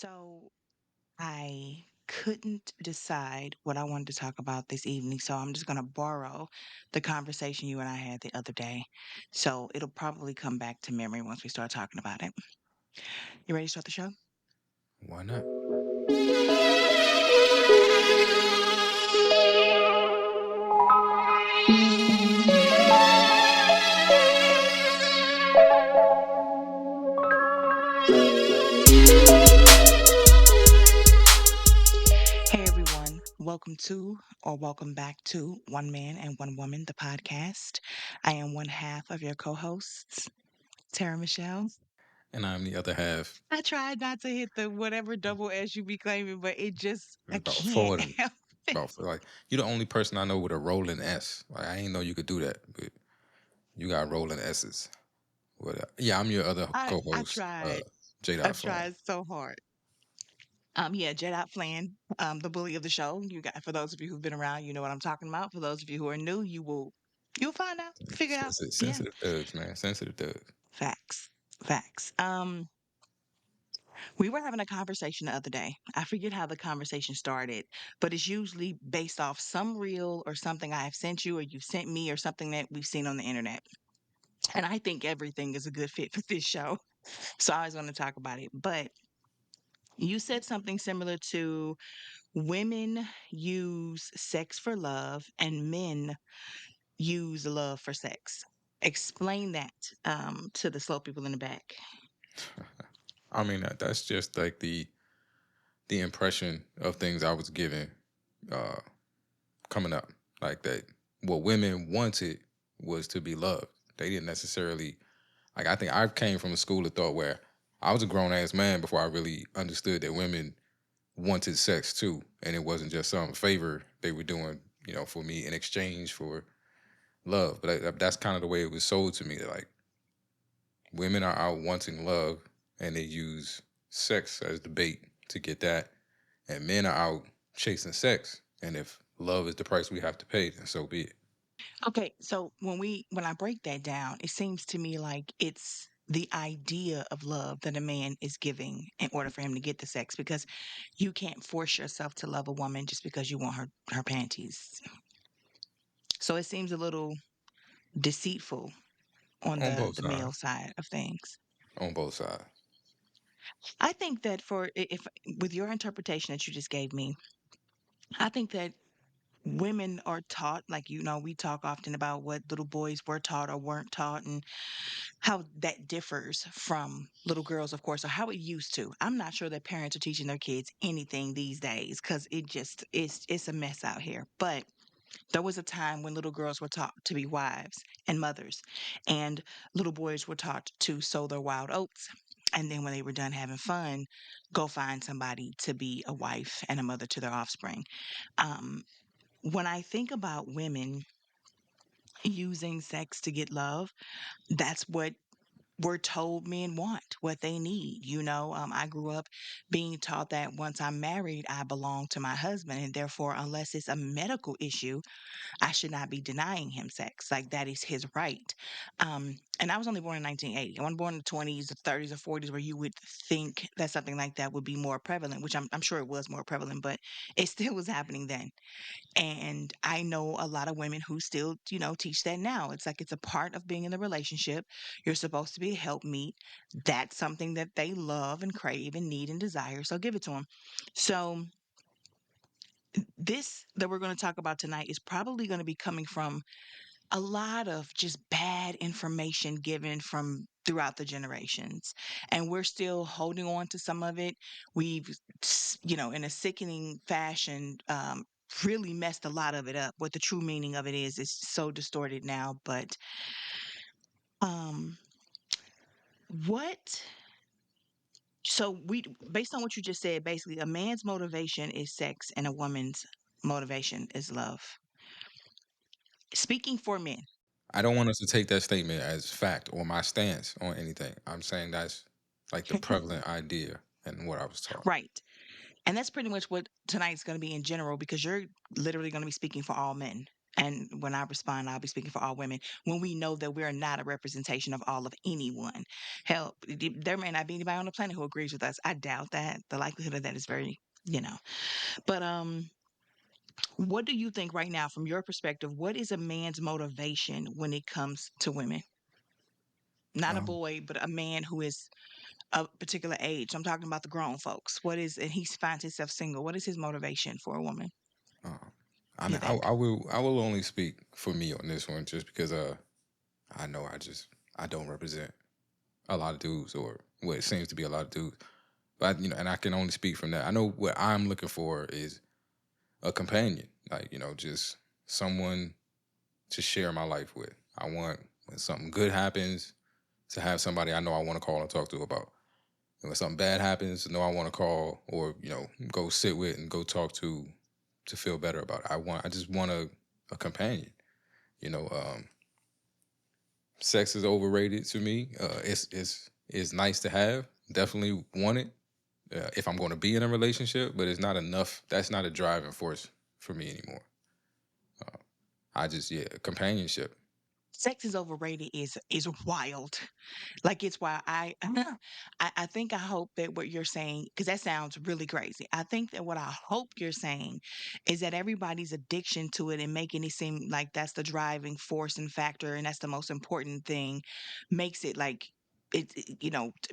So I couldn't decide what I wanted to talk about this evening, so I'm just going to borrow the conversation you and I had the other day. So it'll probably come back to memory once we start talking about it. You ready to start the show? Why not? Hey everyone, welcome to or welcome back to One Man and One Woman, the podcast. I am one half of your co hosts, Tara Michelle. And I'm the other half. I tried not to hit the whatever double S you be claiming, but I It's about can't forward and help it. about like you're the only person I know with a rolling S. Like I didn't know you could do that, but you got rolling S's. Yeah, I'm your other I co-host, tried. J. I Flan. tried so hard. Yeah, Jet Flan, the bully of the show. You got for those of you who've been around, you know what I'm talking about. For those of you who are new, you'll find out, figure it out. Yeah, Sensitive thugs, man. Sensitive thugs. facts, facts. We were having a conversation the other day. I forget how the conversation started, but it's usually based off some reel or something I have sent you or you've sent me or something that we've seen on the internet. And I think everything is a good fit for this show. So I always want to talk about it. But you said something similar to women use sex for love and men use love for sex. Explain that to the slow people in the back. I mean, that's just like the impression of things I was given uh, coming up. Like that, what women wanted was to be loved. They didn't necessarily. Like I think I came from a school of thought where I was a grown ass man before I really understood that women wanted sex too, and it wasn't just some favor they were doing, for me in exchange for love. But that's kind of the way it was sold to me. That like women are out wanting love, and they use sex as the bait to get that, and men are out chasing sex. And if love is the price we have to pay, then so be it. Okay, so when I break that down, it seems to me like it's the idea of love that a man is giving in order for him to get the sex because you can't force yourself to love a woman just because you want her panties. So it seems a little deceitful on On the both the male sides. side of things. On both sides. I think that for if with your interpretation that you just gave me, I think that women are taught, like we talk often about what little boys were taught or weren't taught and how that differs from little girls, of course, or how it used to. I'm not sure that parents are teaching their kids anything these days because it's a mess out here. But there was a time when little girls were taught to be wives and mothers, and little boys were taught to sow their wild oats. And then when they were done having fun, go find somebody to be a wife and a mother to their offspring. Um, when I think about women using sex to get love, that's what we're told men want, what they need. I grew up being taught that once I'm married, I belong to my husband, and therefore, unless it's a medical issue, I should not be denying him sex. Like that is his right. And I was only born in 1980. I wasn't born in the 20s, the 30s, or 40s, where you would think that something like that would be more prevalent, which I'm sure it was more prevalent, but it still was happening then. And I know a lot of women who still, teach that now. It's like it's a part of being in the relationship. You're supposed to be a helpmeet. That's something that they love and crave and need and desire. So give it to them. So this that we're going to talk about tonight is probably going to be coming from a lot of just bad information given from throughout the generations, and we're still holding on to some of it. We've in a sickening fashion, really messed a lot of it up. What the true meaning of it is so distorted now. But um what so we based on what you just said, basically a man's motivation is sex and a woman's motivation is love, speaking for men. I don't want us to take that statement as fact or my stance on anything. I'm saying that's like the prevalent idea and what I was taught. Right. And that's pretty much what tonight's going to be in general because you're literally going to be speaking for all men. And when I respond, I'll be speaking for all women. When we know that we're not a representation of all of anyone, hell, there may not be anybody on the planet who agrees with us. I doubt that. The likelihood of that is very, you know. But what do you think right now, from your perspective? What is a man's motivation when it comes to women? Not a Um, boy, but a man who is a particular age. I'm talking about the grown folks. What is, and he finds himself single. What is his motivation for a woman? uh, I You mean, think? I will only speak for me on this one, just because I know I don't represent a lot of dudes, or what seems to be a lot of dudes. But and I can only speak from that. I know what I'm looking for is a companion, like just someone to share my life with. I want, when something good happens, to have somebody I know I want to call and talk to about. And when something bad happens, know I want to call, or go sit with and go talk to feel better about it. I just want a companion. You know, sex is overrated to me. It's nice to have. Definitely want it if I'm going to be in a relationship, but it's not enough. That's not a driving force for me anymore. I just, yeah, companionship. Sex is overrated is wild. Like, it's why I think, I hope that what you're saying, because that sounds really crazy. I think that what I hope you're saying is that everybody's addiction to it and making it seem like that's the driving force and factor, and that's the most important thing, makes it like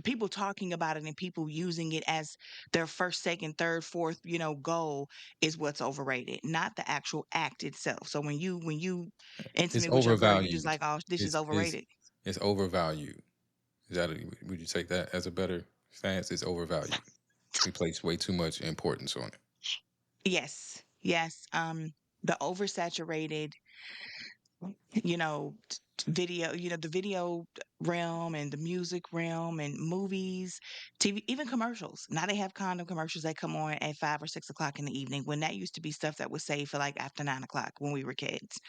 people talking about it and people using it as their first, second, third, fourth, goal is what's overrated, not the actual act itself. So when you It's intimate with your girl, you just overvalued. like, oh, this is It's overrated. it's overvalued. Would you take that as a better stance? It's overvalued. We place way too much importance on it. Yes, yes. The oversaturated, video, the video realm and the music realm and movies, TV, even commercials. Now they have condom commercials that come on at 5 or 6 o'clock in the evening, when that used to be stuff that was saved for like after 9 o'clock when we were kids.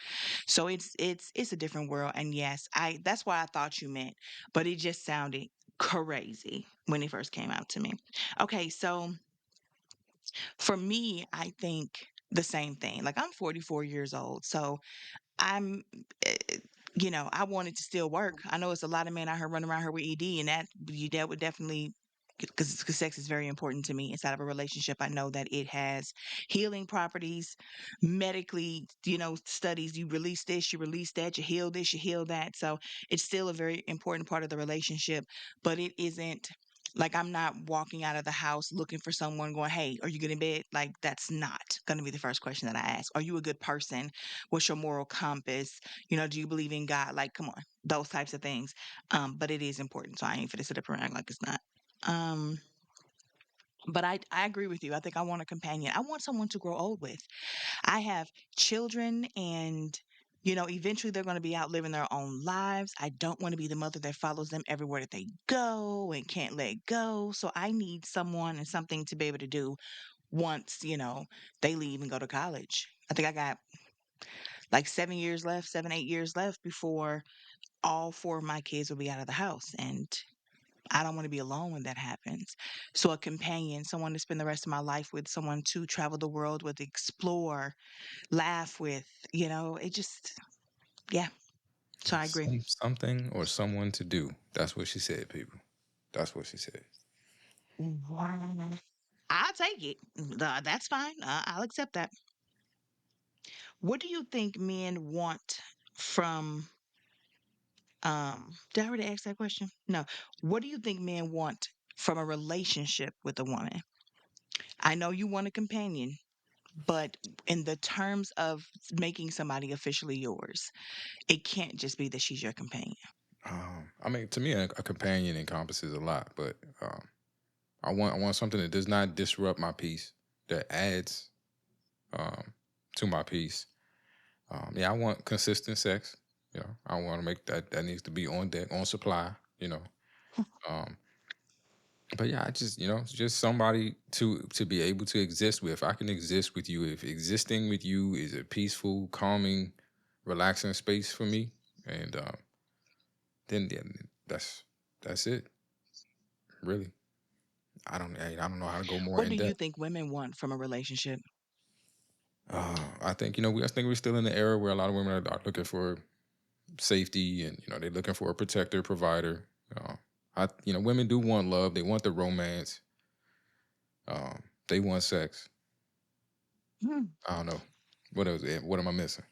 So it's a different world. And yes, I that's why I thought you meant, but it just sounded crazy when it first came out to me. Okay, so for me, I think the same thing. Like, I'm 44 years old, so I'm, eh, I want it to still work. I know it's a lot of men out here running around here with ED, and that would definitely, because sex is very important to me inside of a relationship. I know that it has healing properties, medically, studies. You release this, you release that, you heal this, you heal that. So it's still a very important part of the relationship, but it isn't. Like, I'm not walking out of the house looking for someone going, "Hey, are you good in bed?" Like, that's not going to be the first question that I ask. Are you a good person? What's your moral compass? Do you believe in God? Like, come on, those types of things. But it is important. So I ain't finna sit up and act like it's not. Um, but I agree with you. I think I want a companion. I want someone to grow old with. I have children, and eventually they're going to be out living their own lives. I don't want to be the mother that follows them everywhere that they go and can't let go. So I need someone and something to be able to do once, they leave and go to college. I think I got like 7 years left, 7, 8 years left before all four of my kids will be out of the house. And I don't want to be alone when that happens. So a companion, someone to spend the rest of my life with, someone to travel the world with, explore, laugh with, it just, yeah. So I agree. Something or someone to do. That's what she said, people. That's what she said. Wow. I'll take it. That's fine. I'll accept that. What do you think men want from, did I already ask that question? No. What do you think men want from a relationship with a woman? I know you want a companion, but in the terms of making somebody officially yours, it can't just be that she's your companion. I mean, to me, a companion encompasses a lot, but I want something that does not disrupt my peace, that adds um, to my peace. Yeah, I want consistent sex. I want to make that needs to be on deck, on supply. Um, but yeah, I just just somebody to be able to exist with. I can exist with you if existing with you is a peaceful, calming, relaxing space for me, and then yeah, that's it. Really, I don't know how to go more What in do you depth. think women want from a relationship? I think I think we're still in the era where a lot of women are looking for safety, and they're looking for a protector, provider. Women do want love. They want the romance. They want sex. Hmm. I don't know. What else? What am I missing?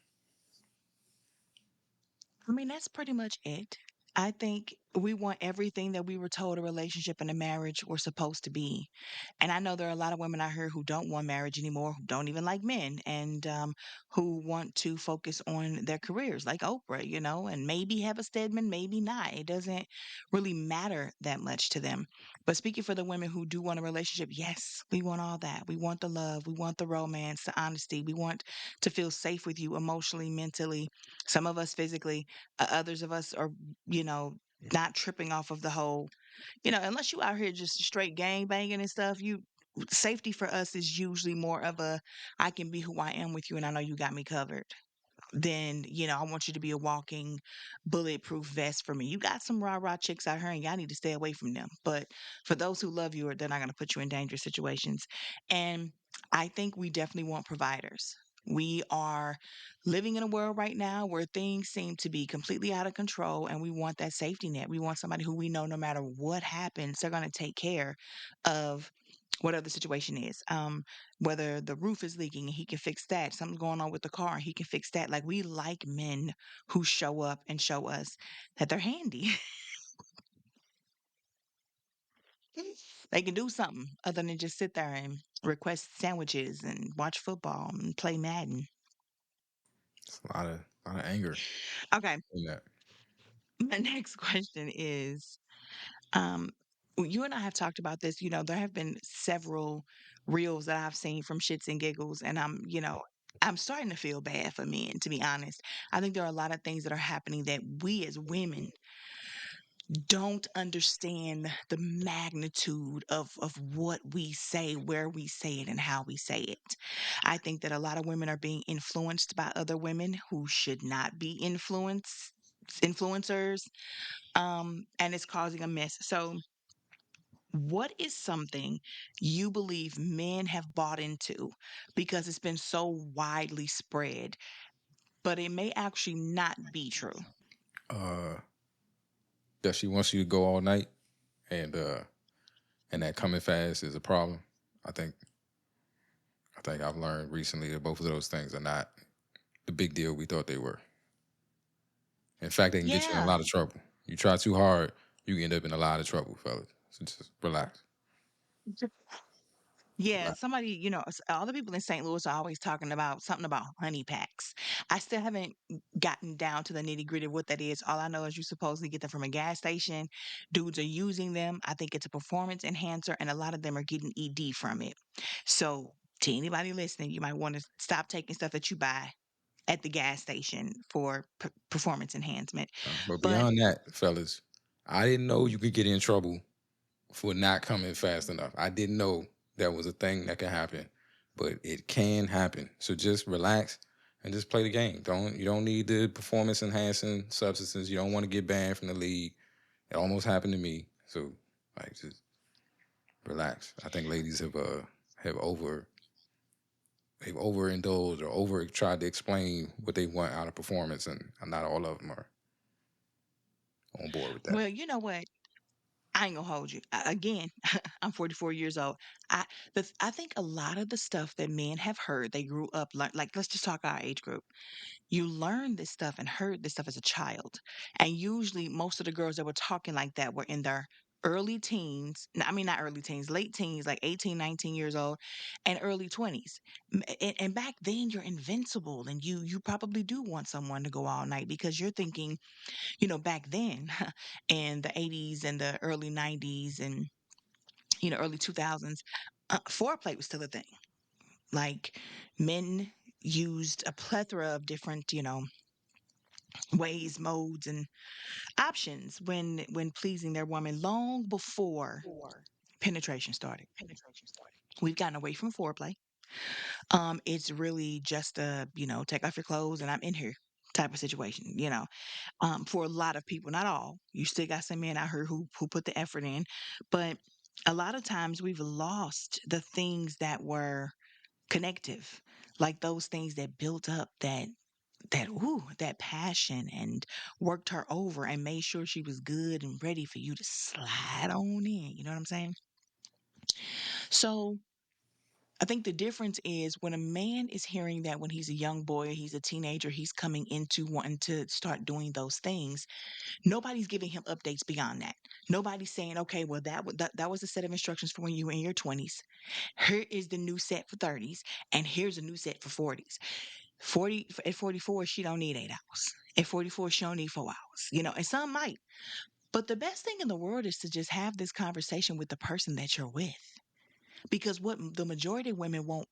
I mean, that's pretty much it. I think we want everything that we were told a relationship and a marriage were supposed to be. And I know there are a lot of women out here who don't want marriage anymore, who don't even like men, and who want to focus on their careers, like Oprah, and maybe have a Stedman, maybe not. It doesn't really matter that much to them. But speaking for the women who do want a relationship, yes, we want all that. We want the love, we want the romance, the honesty. We want to feel safe with you emotionally, mentally, some of us physically, others of us are, you know, not tripping off of the whole, unless you out here just straight gang banging and stuff, safety for us is usually more of a I can be who I am with you and I know you got me covered. Then, I want you to be a walking bulletproof vest for me. You got some rah-rah chicks out here and y'all need to stay away from them. But for those who love you, they're not going to put you in dangerous situations. And I think we definitely want providers. We are living in a world right now where things seem to be completely out of control, and we want that safety net. We want somebody who we know no matter what happens, they're going to take care of whatever the situation is. Whether the roof is leaking and he can fix that, something's going on with the car and he can fix that. Like we like men who show up and show us that they're handy. They can do something other than just sit there and request sandwiches and watch football and play Madden. It's a lot of anger Okay, in that. my next question is Um, you and I have talked about this. There have been several reels that I've seen from shits and giggles, and I'm starting to feel bad for men, to be honest. I think there are a lot of things that are happening that we as women don't understand the magnitude of what we say, where we say it, and how we say it. I think that a lot of women are being influenced by other women who should not be influencers, and it's causing a mess. So what is something you believe men have bought into because it's been so widely spread, but it may actually not be true? Uh, that she wants you to go all night, and that coming fast is a problem. I think I think I've learned recently that both of those things are not the big deal we thought they were. In fact, they can get you in a Yeah. lot of trouble. You try too hard, you end up in a lot of trouble, fellas. So just relax. Yeah, Relax. somebody, all the people in St. Louis are always talking about something about honey packs. I still haven't gotten down to the nitty gritty of what that is. All I know is you supposedly get them from a gas station. Dudes are using them. I think it's a performance enhancer, and a lot of them are getting ED from it. So, to anybody listening, you might want to stop taking stuff that you buy at the gas station for performance enhancement. But But beyond that, fellas, I didn't know you could get in trouble for not coming fast enough. I didn't know that was a thing that can happen, but it can happen. So just relax and just play the game. You don't need the performance enhancing substances. You don't want to get banned from the league. It almost happened to me. So like just relax. I think ladies have over they've overindulged or over tried to explain what they want out of performance, and not all of them are on board with that. well, you know what? I ain't gonna hold you. Again, I'm 44 years old. I I think a lot of the stuff that men have heard, they grew up like let's just talk our age group. You learned this stuff and heard this stuff as a child. And usually most of the girls that were talking like that were in their early teens. I mean not early teens, late teens, like 18, 19 years old, and early 20s. And back then you're invincible and you probably do want someone to go all night because you're thinking, back then in the 80s and the early 90s and early 2000s, foreplay was still a thing. Like men used a plethora of different ways, modes, and options when pleasing their woman long before penetration started. We've gotten away from foreplay. It's really just a take off your clothes and I'm in here type of situation. For a lot of people, not all. You still got some men out here who put the effort in, but a lot of times we've lost the things that were connective. Like those things that built up that passion and worked her over and made sure she was good and ready for you to slide on in. You know what I'm saying? So I think the difference is when a man is hearing that when he's a young boy, he's a teenager, he's coming into wanting to start doing those things. Nobody's giving him updates beyond that. Nobody's saying, okay, well, that was a set of instructions for when you were in your 20s. Here is the new set for 30s, and here's a new set for 40s. 40 at 44, she don't need 8 hours. At 44, she don't need 4 hours. And some might. But the best thing in the world is to just have this conversation with the person that you're with. Because what the majority of women won't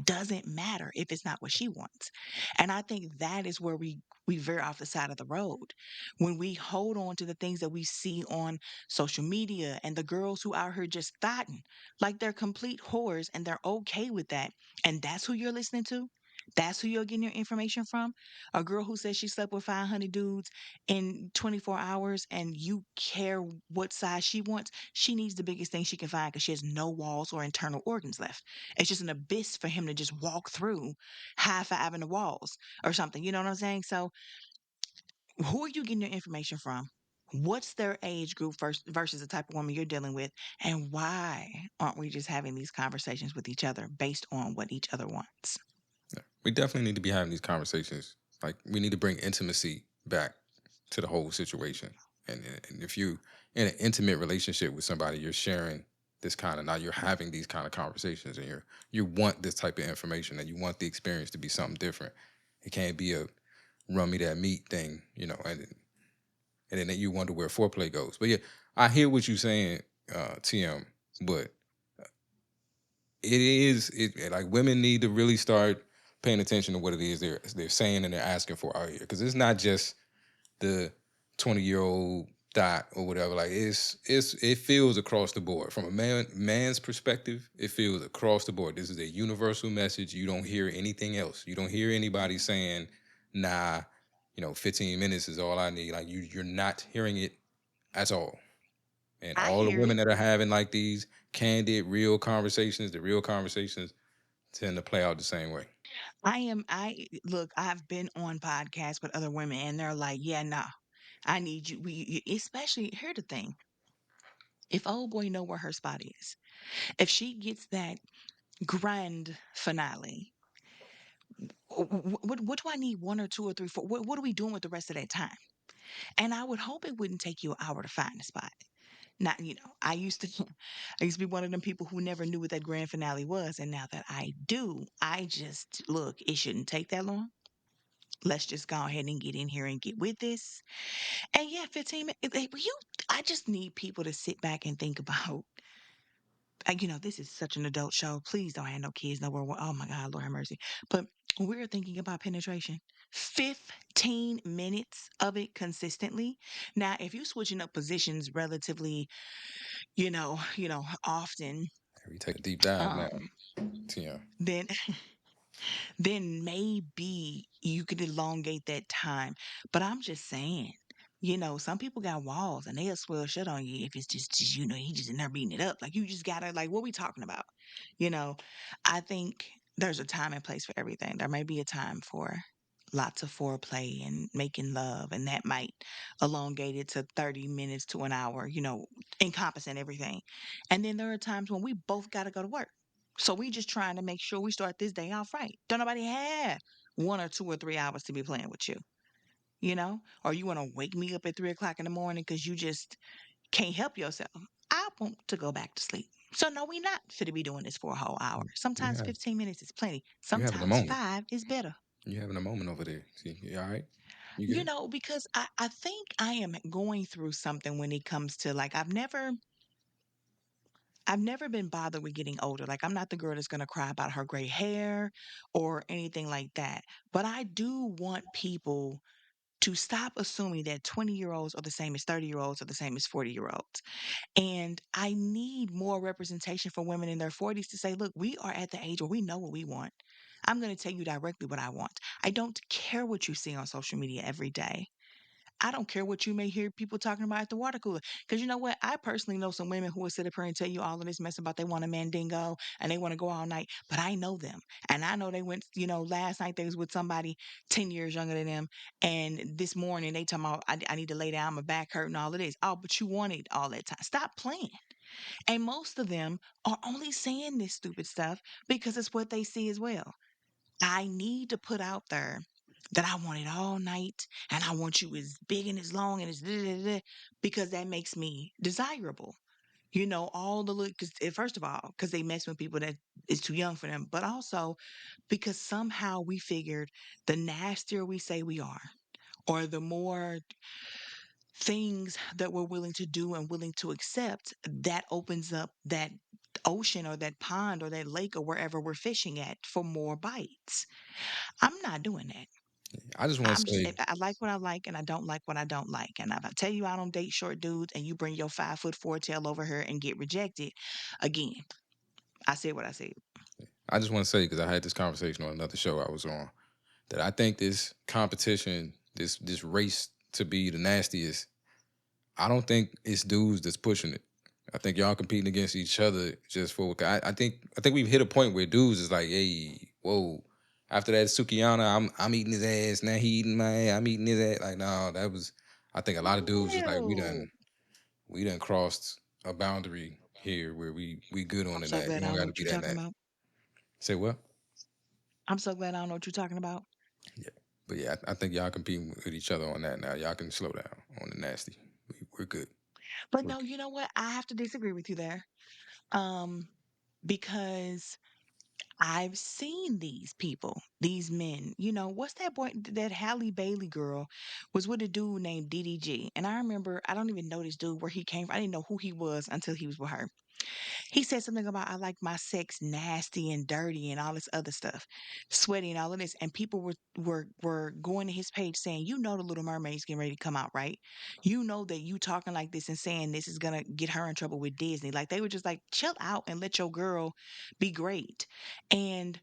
doesn't matter if it's not what she wants. And I think that is where we veer off the side of the road when we hold on to the things that we see on social media and the girls who out here just thotting like they're complete whores and they're okay with that. And that's who you're listening to. That's who you're getting your information from. A girl who says she slept with 500 dudes in 24 hours and you care what size she wants. She needs the biggest thing she can find because she has no walls or internal organs left. It's just an abyss for him to just walk through high five in the walls or something. You know what I'm saying? So, who are you getting your information from? What's their age group versus the type of woman you're dealing with? And why aren't we just having these conversations with each other based on what each other wants? We definitely need to be having these conversations. Like we need to bring intimacy back to the whole situation. And if you in an intimate relationship with somebody, you're sharing this kind of now you're having these kind of conversations and you want this type of information and you want the experience to be something different. It can't be a run me that meat thing, and then you wonder where foreplay goes. But yeah, I hear what you're saying, TM, but like women need to really start paying attention to what it is they're saying and they're asking for out here because it's not just the 20-year-old dot or whatever. Like it feels across the board from a man's perspective. It feels across the board. This is a universal message. You don't hear anything else. You don't hear anybody saying, nah, 15 minutes is all I need. Like you're not hearing it at all. And I all the hear women it. that are having like these candid, real conversations, the real conversations tend to play out the same way. I look, I've been on podcasts with other women and they're like, yeah, nah, I need you. Especially, here's the thing. If old boy know where her spot is, if she gets that grand finale, what do I need? One or two or three, four? What are we doing with the rest of that time? And I would hope it wouldn't take you an hour to find a spot. Not, I used to be one of them people who never knew what that grand finale was. And now that I do, I just look, it shouldn't take that long. Let's just go ahead and get in here and get with this. And yeah, 15 minutes. I just need people to sit back and think about, this is such an adult show. Please don't have no kids nowhere. Oh my God, Lord have mercy. But we're thinking about penetration. 15 minutes of it consistently. Now, if you're switching up positions relatively, often, We taking a deep dive now, um, TM. then maybe you could elongate that time. But I'm just saying, some people got walls and they'll swell shut on you if it's just he just in there beating it up. Like you just gotta like, what we talking about? You know, I think there's a time and place for everything. There may be a time for lots of foreplay and making love, and that might elongate it to 30 minutes to an hour, encompassing everything. And then there are times when we both gotta go to work. So we just trying to make sure we start this day off right. Don't nobody have 1 or 2 or 3 hours to be playing with you, or you want to wake me up at 3 o'clock in the morning because you just can't help yourself. I want to go back to sleep. So no, we not fit to be doing this for a whole hour. You Sometimes have 15 minutes is plenty. you having a Sometimes moment. 5 is better. You having a moment over there. See, you all right? You good? Because I think I am going through something when it comes to like I've never been bothered with getting older. Like I'm not the girl that's gonna cry about her gray hair or anything like that. But I do want people to stop assuming that 20-year-olds are the same as 30-year-olds or the same as 40-year-olds. And I need more representation for women in their 40s to say, look, we are at the age where we know what we want. I'm going to tell you directly what I want. I don't care what you see on social media every day. I don't care what you may hear people talking about at the water cooler. Because you know what? I personally know some women who will sit up here and tell you all of this mess about they want a mandingo and they want to go all night. But I know them. And I know they went, last night they was with somebody 10 years younger than them. And this morning they talking about, I need to lay down, my back hurt and all of this. Oh, but you wanted all that time. Stop playing. And most of them are only saying this stupid stuff because it's what they see as well. I need to put out there that I want it all night and I want you as big and as long and as da, da, da, because that makes me desirable. All the look, because first of all, because they mess with people that is too young for them, but also because somehow we figured the nastier we say we are, or the more things that we're willing to do and willing to accept, that opens up that ocean or that pond or that lake or wherever we're fishing at for more bites. I'm not doing that. I just want I'm to just, say, I like what I like and I don't like what I don't like. And if I tell you I don't date short dudes and you bring your 5'4" tail over here and get rejected, again, I said what I said. I just want to say because I had this conversation on another show I was on that I think this competition, this race to be the nastiest, I don't think it's dudes that's pushing it. I think y'all competing against each other just for. I think we've hit a point where dudes is like, hey, whoa. After that Sukiana, I'm eating his ass. Now he eating my ass. I'm eating his ass. Like, no, that was. I think a lot of dudes was like, Ew. we done crossed a boundary here where we good on I'm the so that. You glad I don't don't know got to what be you're that talking nasty. about. Say what? I'm so glad I don't know what you're talking about. Yeah, but yeah, I think y'all competing with each other on that now. Y'all can slow down on the nasty. We're good. But We're no, good. you know what? I have to disagree with you there. Um, because I've seen these people, these men. What's that boy, that Halle Bailey girl was with a dude named DDG. And I remember, I don't even know this dude where he came from. I didn't know who he was until he was with her. He said something about, I like my sex nasty and dirty and all this other stuff, sweaty and all of this. And people were going to his page saying, the Little Mermaid's getting ready to come out, right? That you talking like this and saying this is gonna get her in trouble with Disney. Like they were just like, chill out and let your girl be great. And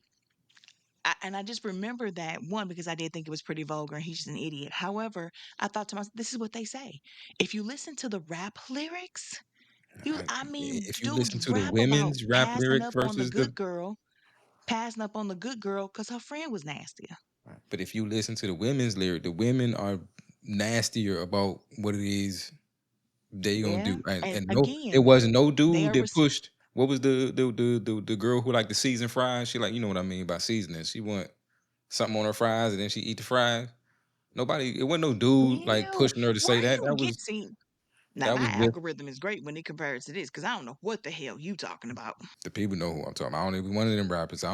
I just remember that one because I did think it was pretty vulgar and he's just an idiot. However, I thought to myself, this is what they say. If you listen to the rap lyrics, I mean, If you dudes listen to the rap about women's rap passing lyric up on the versus the good girl, because her friend was nasty. but if you listen to the women's lyric, the women are nastier about what it is they gonna Yeah. do. And And no, it again, wasn't no they dude are, that pushed. What was the girl who like the seasoned fries? She like, you know what I mean by seasoning. She want something on her fries and then she eat the fries. Nobody, it wasn't no dude like ew, pushing her to say where that. you get seen? Now, That my was just algorithm is great when it compares to this because I don't know what the hell you talking about. the people know who I'm talking about. I don't even one of them rappers. I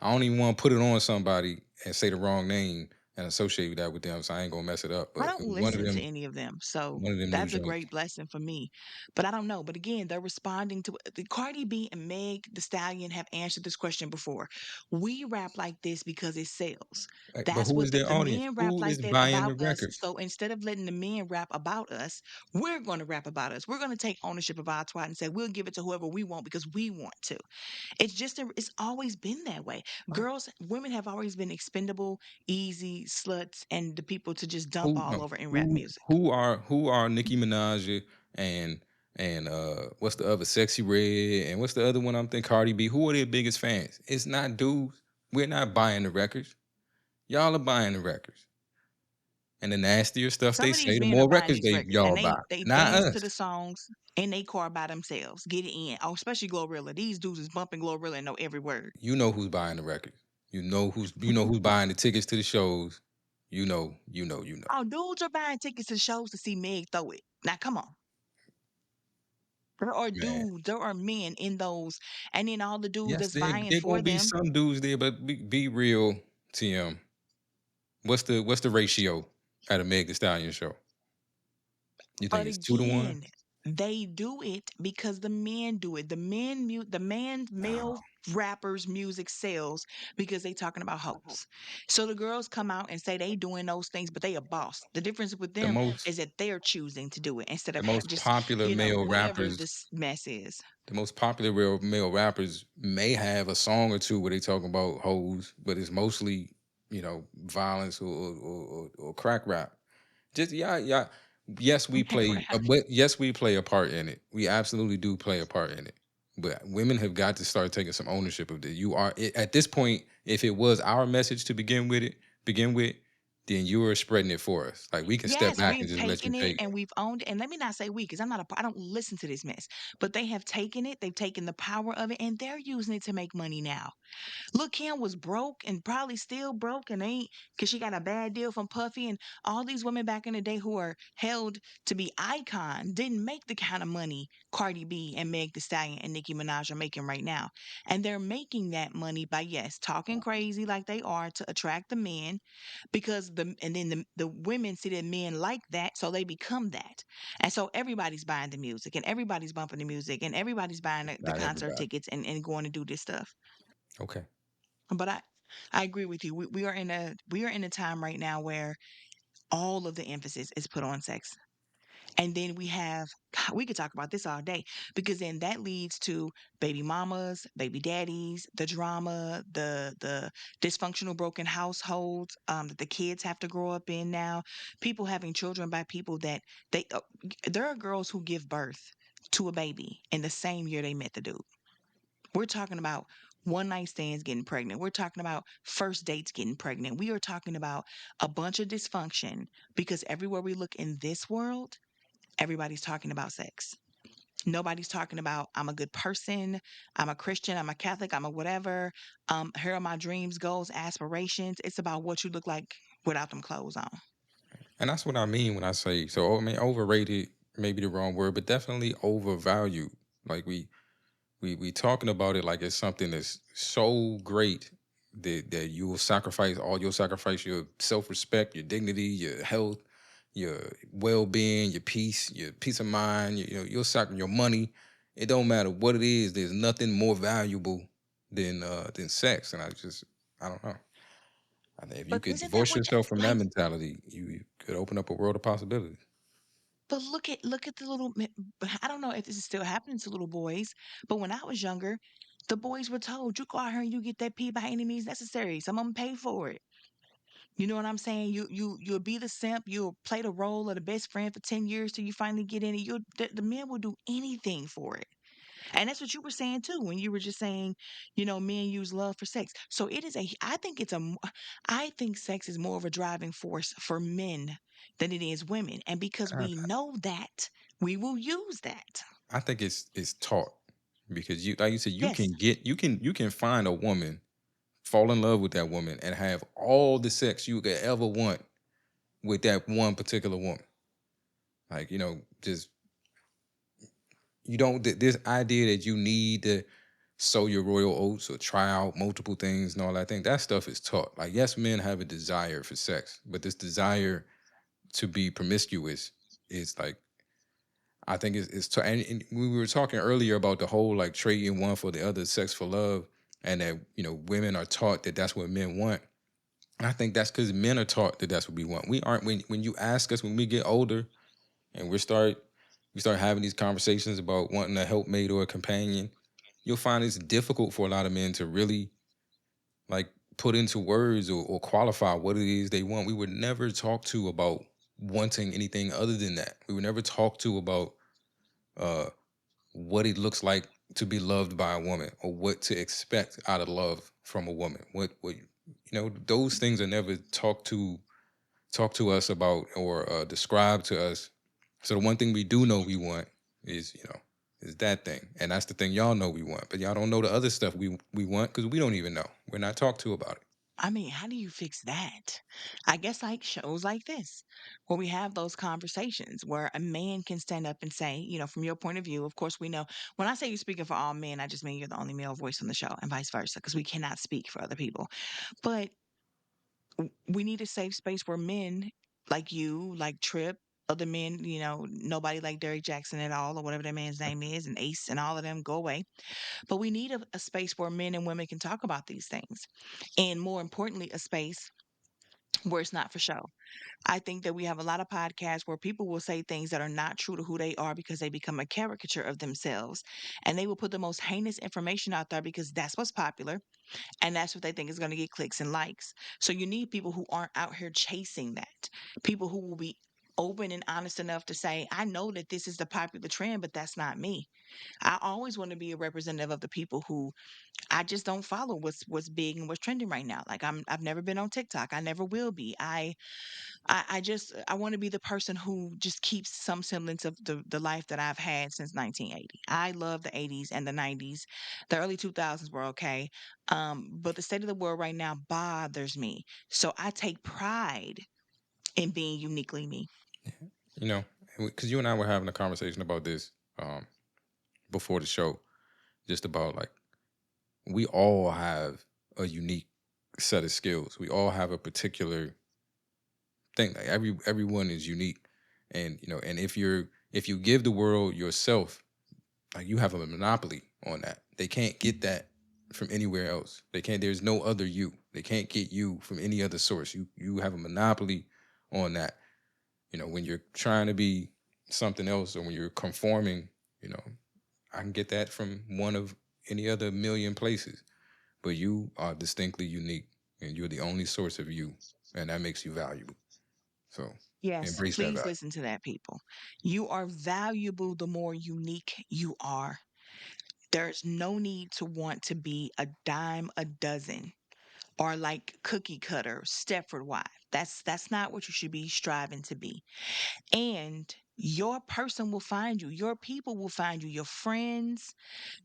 don't even want to put it on somebody and say the wrong name and associate that with them. So I ain't gonna mess it up. I But it don't was listen to any of them, so one of them new that's a joints. great blessing for me. But I don't know. But again, they're responding to the Cardi B and Meg the Stallion have answered this question before. We rap like this because it sells. Like, but That's who what is their the audience? men rap Who like is that buying the about us. records? So instead of letting the men rap about us, we're going to rap about us. We're going to take ownership of our twat and say we'll give it to whoever we want because we want to. It's always been that way. Women have always been expendable, easy sluts, and the people to just dump Who all no, over in rap music. who are Nicki Minaj and what's the other Sexy Red and what's the other one I'm thinking Cardi B? Who are their biggest fans? It's not dudes. We're not buying the records. Y'all are buying the records. And the nastier stuff Some they of say, these the men are more buying records these they records and y'all buy. they Not dance to us. the songs in they car by themselves. Get it in. Oh, especially Glorilla. These dudes is bumping Glorilla and know every word. You know who's buying the records. You know who's buying the tickets to the shows. You know. Oh, dudes are buying tickets to shows to see Meg throw it. Now come on. There are Man. dudes, there are men in those, and then all the dudes Yes, that's vying there for gonna be them. some dudes there, but be real, TM. What's the ratio at a Meg Thee Stallion show? You think But it's 2 to 1? again, they do it because the men do it. The man No. male rappers music sells because they talking about hoes. So the girls come out and say they doing those things, but they a boss. The difference with The them most is that they're choosing to do it instead the of most just, popular male whatever rappers, this mess is. the most popular real male rappers may have a song or two where they talk about hoes, but it's mostly, violence or crack rap. Just yeah, yeah. Yes, we Okay, for play. half. Yes, we play a part in it. We absolutely do play a part in it. But women have got to start taking some ownership of this. You are at this point. If it was our message to begin with, then you are spreading it for us. Like we can step Yes, back and we've just let you taken it take it. and we've owned it. And let me not say we, because I don't listen to this mess. But they have taken it, they've taken the power of it, and they're using it to make money now. Lil' Kim was broke and probably still broke and ain't because she got a bad deal from Puffy and all these women back in the day who are held to be icons didn't make the kind of money Cardi B and Meg Thee Stallion and Nicki Minaj are making right now. And they're making that money by, yes, talking crazy like they are to attract the men because the women see that men like that, so they become that. And so everybody's buying the music and everybody's bumping the music and everybody's buying the Not concert everybody. tickets and going to do this stuff. Okay. But I agree with you. We are in a time right now where all of the emphasis is put on sex. And then we have we could talk about this all day because then that leads to baby mamas, baby daddies, the drama, the dysfunctional broken households that the kids have to grow up in now, people having children by people that there are girls who give birth to a baby in the same year they met the dude. We're talking about one night stands getting pregnant. We're talking about first dates getting pregnant. We are talking about a bunch of dysfunction because everywhere we look in this world, everybody's talking about sex. Nobody's talking about I'm a good person, I'm a Christian, I'm a Catholic, I'm a whatever. Here are my dreams, goals, aspirations. It's about what you look like without them clothes on. And that's what I mean when I say so. I mean, overrated, maybe the wrong word, but definitely overvalued. Like we talking about it like it's something that's so great that you will sacrifice all. You'll sacrifice your self-respect, your dignity, your health, your well-being, your peace of mind. You know, you'll sacrifice your money. It don't matter what it is. There's nothing more valuable than sex. And I don't know. I think if you But could isn't that divorce what yourself from that like? mentality, you could open up a world of possibilities. But look at the I don't know if this is still happening to little boys, but when I was younger, the boys were told, "You go out here and you get that pee by any means necessary. Some of them pay for it." You know what I'm saying? You'll be the simp. You'll play the role of the best friend for 10 years till you finally get in it. The men will do anything for it, and that's what you were saying too when you were just saying, men use love for sex. So it is a. I think I think sex is more of a driving force for men than it is women, and because I, we know that, we will use that. I think it's taught because you like you said Yes, you can find a woman, fall in love with that woman, and have all the sex you could ever want with that one particular woman. Like just you don't this idea that you need to sow your royal oats or try out multiple things and all that thing. That stuff is taught. Like yes, men have a desire for sex, but this desire to be promiscuous is like I think and we were talking earlier about the whole like trading one for the other, sex for love, and that women are taught that that's what men want. And I think that's because men are taught that that's what we want. We aren't when you ask us when we get older and we start having these conversations about wanting a helpmate or a companion. You'll find it's difficult for a lot of men to really like put into words or qualify what it is they want. We were never talked to about wanting anything other than that. We were never talked to about uh what it looks like to be loved by a woman or what to expect out of love from a woman. Those things are never talked to us about or described to us. So the one thing we do know we want is is that thing, and that's the thing y'all know we want, but y'all don't know the other stuff we want because we don't even know. We're not talked to about it. I mean, how do you fix that? I guess like shows like this, where we have those conversations where a man can stand up and say, from your point of view, of course, we know when I say you're speaking for all men, I just mean you're the only male voice on the show and vice versa, because we cannot speak for other people. But we need a safe space where men like you, like Trip, other men, nobody like Derrick Jackson at all, or whatever that man's name is, and Ace and all of them go away. But we need a space where men and women can talk about these things. And more importantly, a space where it's not for show. I think that we have a lot of podcasts where people will say things that are not true to who they are because they become a caricature of themselves. And they will put the most heinous information out there because that's what's popular and that's what they think is going to get clicks and likes. So you need people who aren't out here chasing that. People who will be open and honest enough to say, I know that this is the popular trend, but that's not me. I always want to be a representative of the people who I just don't follow what's big and what's trending right now. Like I've never been on TikTok. I never will be. I want to be the person who just keeps some semblance of the life that I've had since 1980. I love the 80s and the 90s. The early 2000s were okay. But the state of the world right now bothers me. So I take pride in being uniquely me. You know, because you and I were having a conversation about this before the show, just about like we all have a unique set of skills. We all have a particular thing. Like everyone is unique, and and if you give the world yourself, like you have a monopoly on that. They can't get that from anywhere else. They can't. There's no other you. They can't get you from any other source. You have a monopoly on that. When you're trying to be something else or when you're conforming, you know, I can get that from one of any other million places. But you are distinctly unique and you're the only source of you. And that makes you valuable. So Yes, embrace that please value. listen to that, people. You are valuable the more unique you are. There's no need to want to be a dime a dozen or like cookie cutter, Stepford wife. That's not what you should be striving to be. And your person will find you. Your people will find you. Your friends,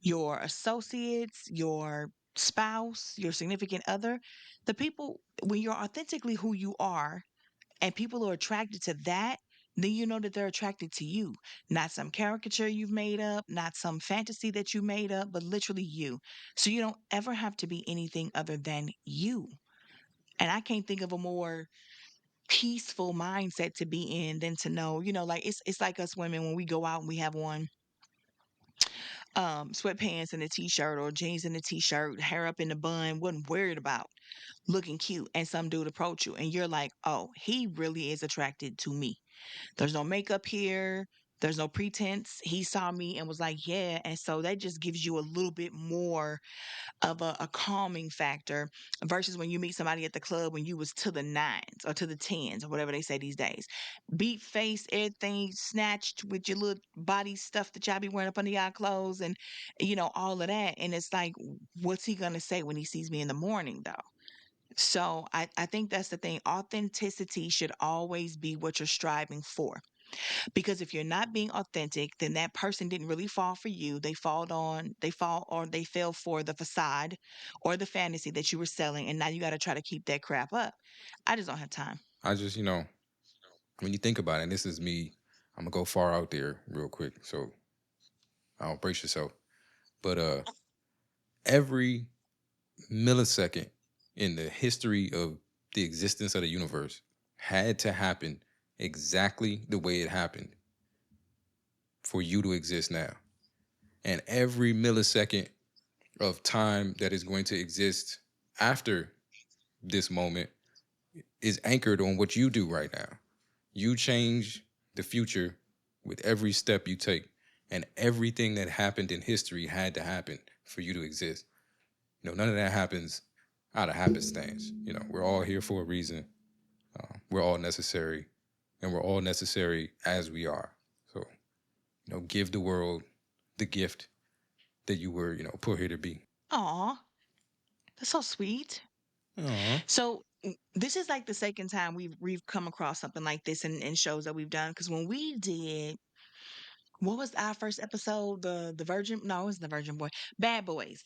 your associates, your spouse, your significant other. The people, when you're authentically who you are, and people are attracted to that, then you know that they're attracted to you. Not some caricature you've made up, not some fantasy that you made up, but literally you. So you don't ever have to be anything other than you. And I can't think of a more peaceful mindset to be in than to know, like it's like us women when we go out and we have on sweatpants and a t-shirt or jeans and a t-shirt, hair up in the bun, wasn't worried about looking cute, and some dude approach you and you're like, oh, he really is attracted to me. There's no makeup here. There's no pretense. He saw me and was like, yeah. And so that just gives you a little bit more of a calming factor versus when you meet somebody at the club when you was to the nines or to the tens or whatever they say these days. Beat face, everything snatched with your little body stuff that y'all be wearing up under y'all clothes and, all of that. And it's like, what's he going to say when he sees me in the morning, though? So I think that's the thing. Authenticity should always be what you're striving for. Because if you're not being authentic, then that person didn't really fall for you. They fell for the facade or the fantasy that you were selling. And now you got to try to keep that crap up. I just don't have time. I just, when you think about it, and this is me, I'm gonna go far out there real quick. So I don't brace yourself. But every millisecond in the history of the existence of the universe had to happen exactly the way it happened for you to exist now. And every millisecond of time that is going to exist after this moment is anchored on what you do right now. You change the future with every step you take. And everything that happened in history had to happen for you to exist. None of that happens out of happenstance. We're all here for a reason. We're all necessary, and we're all necessary as we are. So, give the world the gift that you were, put here to be. Aw, that's so sweet. Aw. So this is like the second time we've come across something like this in shows that we've done. Because when we did, what was our first episode? The Virgin? No, it was the Virgin Boy. Bad Boys.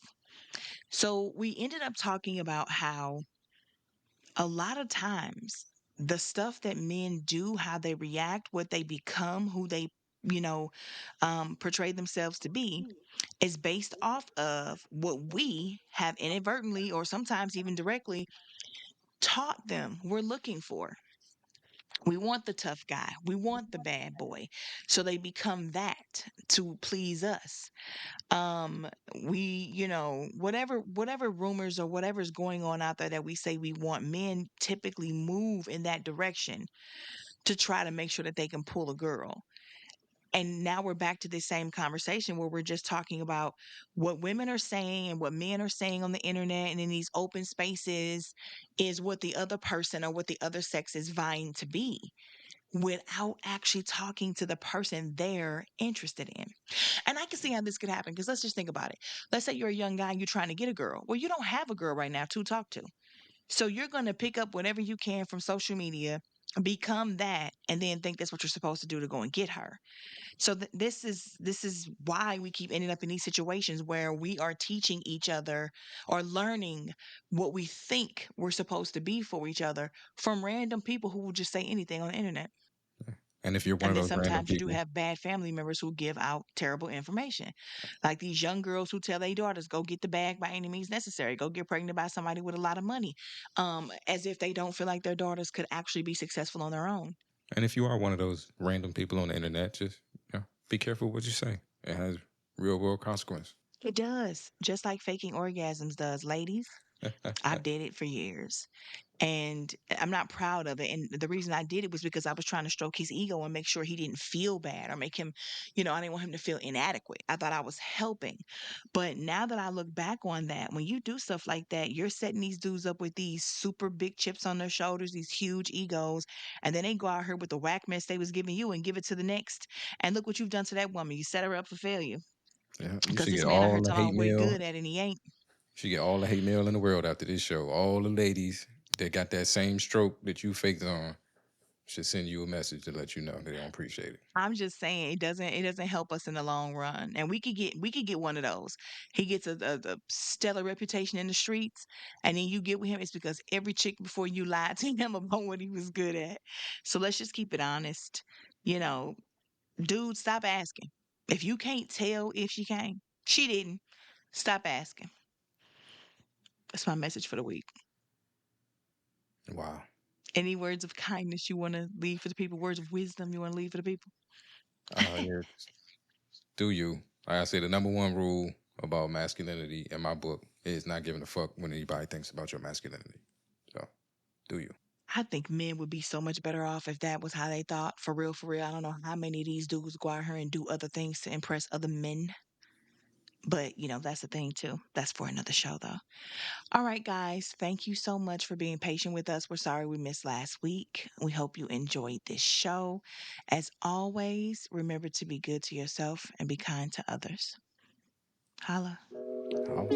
So we ended up talking about how a lot of times the stuff that men do, how they react, what they become, who they, you know, portray themselves to be, is based off of what we have inadvertently or sometimes even directly taught them we're looking for. We want the tough guy. We want the bad boy. So they become that to please us. We, whatever rumors or whatever's going on out there that we say we want, men typically move in that direction to try to make sure that they can pull a girl. And now we're back to this same conversation where we're just talking about what women are saying and what men are saying on the internet and in these open spaces is what the other person or what the other sex is vying to be. without actually talking to the person they're interested in. And I can see how this could happen because let's just think about it. Let's say you're a young guy and you're trying to get a girl. Well, you don't have a girl right now to talk to. So you're going to pick up whatever you can from social media, become that, and then think that's what you're supposed to do to go and get her. So this is why we keep ending up in these situations where we are teaching each other or learning what we think we're supposed to be for each other from random people who will just say anything on the internet. And if you're one And of then those random sometimes you do people, have bad family members who give out terrible information. Like these young girls who tell their daughters, go get the bag by any means necessary, go get pregnant by somebody with a lot of money, as if they don't feel like their daughters could actually be successful on their own. and if you are one of those random people on the internet, just be careful what you say. It has real world consequence. It does, just like faking orgasms does, ladies. I've did it for years. And I'm not proud of it. And the reason I did it was because I was trying to stroke his ego and make sure he didn't feel bad or make him, I didn't want him to feel inadequate. I thought I was helping. But now that I look back on that, when you do stuff like that, you're setting these dudes up with these super big chips on their shoulders, these huge egos, and then they go out here with the whack mess they was giving you and give it to the next. And look what you've done to that woman. You set her up for failure Yeah, you because should this get man out all here the talking hate about what he mail. good at and he ain't. You should get all the hate mail in the world after this show. All the ladies that got that same stroke that you faked on should send you a message to let you know they don't appreciate it. I'm just saying it doesn't help us in the long run. And we could get one of those. He gets a stellar reputation in the streets, and then you get with him. It's because every chick before you lied to him about what he was good at. So let's just keep it honest. You know, dude, stop asking. If you can't tell if she came, she didn't. Stop asking. That's my message for the week. Wow. Any words of kindness you want to leave for the people? Words of wisdom you want to leave for the people? Yeah, do you? Like I say, the number one rule about masculinity in my book is not giving a fuck when anybody thinks about your masculinity. So, do you? I think men would be so much better off if that was how they thought. For real, for real. I don't know how many of these dudes go out here and do other things to impress other men. But, that's the thing too. That's for another show though. All right, guys. Thank you so much for being patient with us. We're sorry we missed last week. We hope you enjoyed this show. As always, remember to be good to yourself and be kind to others. Holla. Holla.